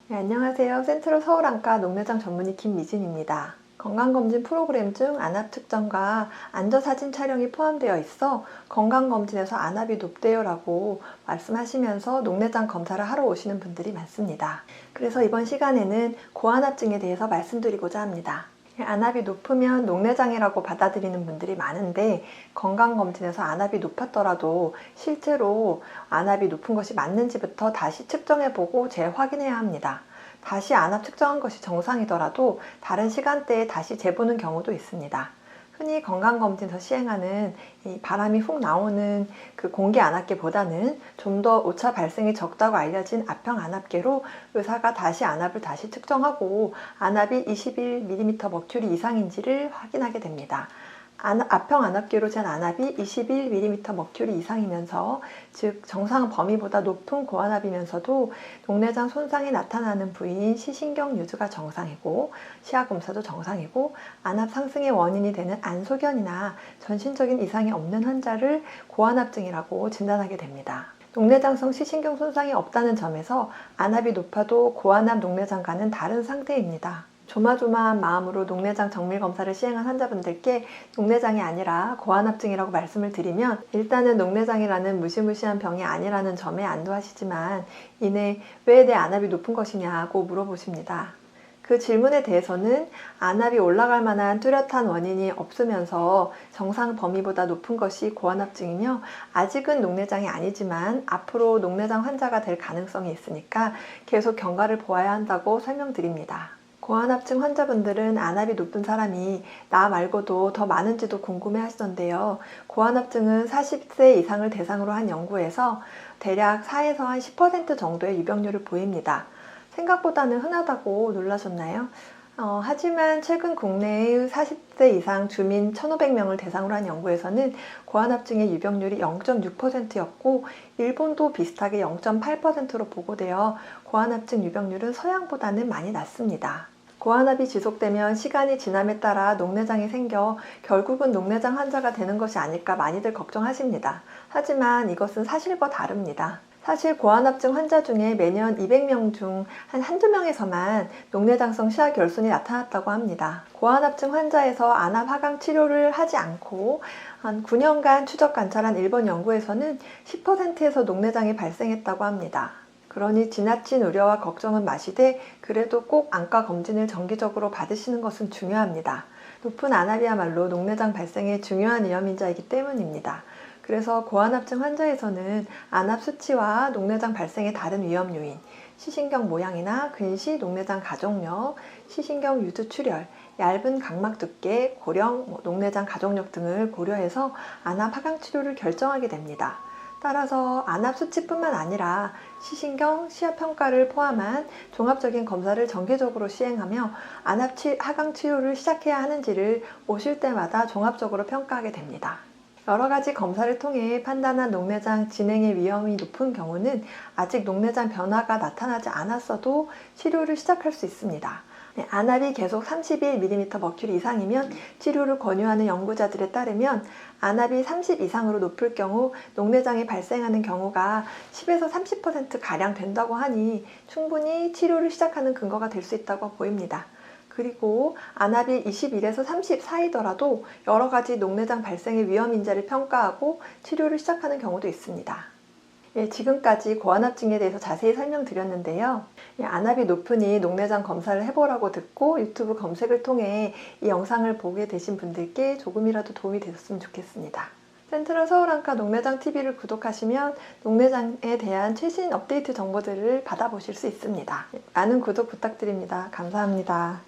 네, 안녕하세요. 센트럴 서울안과 녹내장 전문의 김미진입니다. 건강검진 프로그램 중 안압 측정과 안저사진 촬영이 포함되어 있어 건강검진에서 안압이 높대요 라고 말씀하시면서 녹내장 검사를 하러 오시는 분들이 많습니다. 그래서 이번 시간에는 고안압증에 대해서 말씀드리고자 합니다. 안압이 높으면 녹내장이라고 받아들이는 분들이 많은데 건강검진에서 안압이 높았더라도 실제로 안압이 높은 것이 맞는지부터 다시 측정해보고 재확인해야 합니다. 다시 안압 측정한 것이 정상이더라도 다른 시간대에 다시 재보는 경우도 있습니다. 흔히 건강검진에서 시행하는 이 바람이 훅 나오는 그 공기 안압계보다는 좀 더 오차 발생이 적다고 알려진 압형 안압계로 의사가 다시 안압을 다시 측정하고 안압이 21mm/Hg 이상인지를 확인하게 됩니다. 압형 안압계로 재는 안압이 21mm/Hg 이상이면서 즉 정상 범위보다 높은 고안압이면서도 녹내장 손상이 나타나는 부위인 시신경 유두가 정상이고 시야 검사도 정상이고 안압 상승의 원인이 되는 안소견이나 전신적인 이상이 없는 환자를 고안압증이라고 진단하게 됩니다. 녹내장성 시신경 손상이 없다는 점에서 안압이 높아도 고안압 녹내장과는 다른 상태입니다. 조마조마한 마음으로 녹내장 정밀검사를 시행한 환자분들께 녹내장이 아니라 고안압증이라고 말씀을 드리면 일단은 녹내장이라는 무시무시한 병이 아니라는 점에 안도하시지만 이내 왜 내 안압이 높은 것이냐고 물어보십니다. 그 질문에 대해서는 안압이 올라갈 만한 뚜렷한 원인이 없으면서 정상 범위보다 높은 것이 고안압증이며 아직은 녹내장이 아니지만 앞으로 녹내장 환자가 될 가능성이 있으니까 계속 경과를 보아야 한다고 설명드립니다. 고안압증 환자분들은 안압이 높은 사람이 나 말고도 더 많은지도 궁금해 하시던데요. 고안압증은 40세 이상을 대상으로 한 연구에서 대략 4에서 한 10% 정도의 유병률을 보입니다. 생각보다는 흔하다고 놀라셨나요? 하지만 최근 국내의 40세 이상 주민 1,500명을 대상으로 한 연구에서는 고안압증의 유병률이 0.6%였고 일본도 비슷하게 0.8%로 보고되어 고안압증 유병률은 서양보다는 많이 낮습니다. 고안압이 지속되면 시간이 지남에 따라 녹내장이 생겨 결국은 녹내장 환자가 되는 것이 아닐까 많이들 걱정하십니다. 하지만 이것은 사실과 다릅니다. 사실 고안압증 환자 중에 매년 200명 중 한두 명에서만 녹내장성 시야 결손이 나타났다고 합니다. 고안압증 환자에서 안압 하강 치료를 하지 않고 한 9년간 추적 관찰한 일본 연구에서는 10%에서 녹내장이 발생했다고 합니다. 그러니 지나친 우려와 걱정은 마시되 그래도 꼭 안과 검진을 정기적으로 받으시는 것은 중요합니다. 높은 안압이야말로 녹내장 발생의 중요한 위험인자이기 때문입니다. 그래서 고안압증 환자에서는 안압 수치와 녹내장 발생의 다른 위험 요인, 시신경 모양이나 근시, 녹내장 가족력, 시신경 유두 출혈, 얇은 각막 두께, 고령, 녹내장 가족력 등을 고려해서 안압 하강 치료를 결정하게 됩니다. 따라서 안압 수치뿐만 아니라 시신경, 시야 평가를 포함한 종합적인 검사를 정기적으로 시행하며 안압 하강 치료를 시작해야 하는지를 오실 때마다 종합적으로 평가하게 됩니다. 여러 가지 검사를 통해 판단한 녹내장 진행의 위험이 높은 경우는 아직 녹내장 변화가 나타나지 않았어도 치료를 시작할 수 있습니다. 안압이 계속 31mm/Hg 이상이면 치료를 권유하는 연구자들에 따르면 안압이 30 이상으로 높을 경우 녹내장이 발생하는 경우가 10에서 30%가량 된다고 하니 충분히 치료를 시작하는 근거가 될 수 있다고 보입니다. 그리고 안압이 21에서 30 사이더라도 여러 가지 녹내장 발생의 위험인자를 평가하고 치료를 시작하는 경우도 있습니다. 지금까지 고안압증에 대해서 자세히 설명드렸는데요. 안압이 높으니 녹내장 검사를 해보라고 듣고 유튜브 검색을 통해 이 영상을 보게 되신 분들께 조금이라도 도움이 되셨으면 좋겠습니다. 센트럴 서울안과 녹내장TV를 구독하시면 녹내장에 대한 최신 업데이트 정보들을 받아보실 수 있습니다. 많은 구독 부탁드립니다. 감사합니다.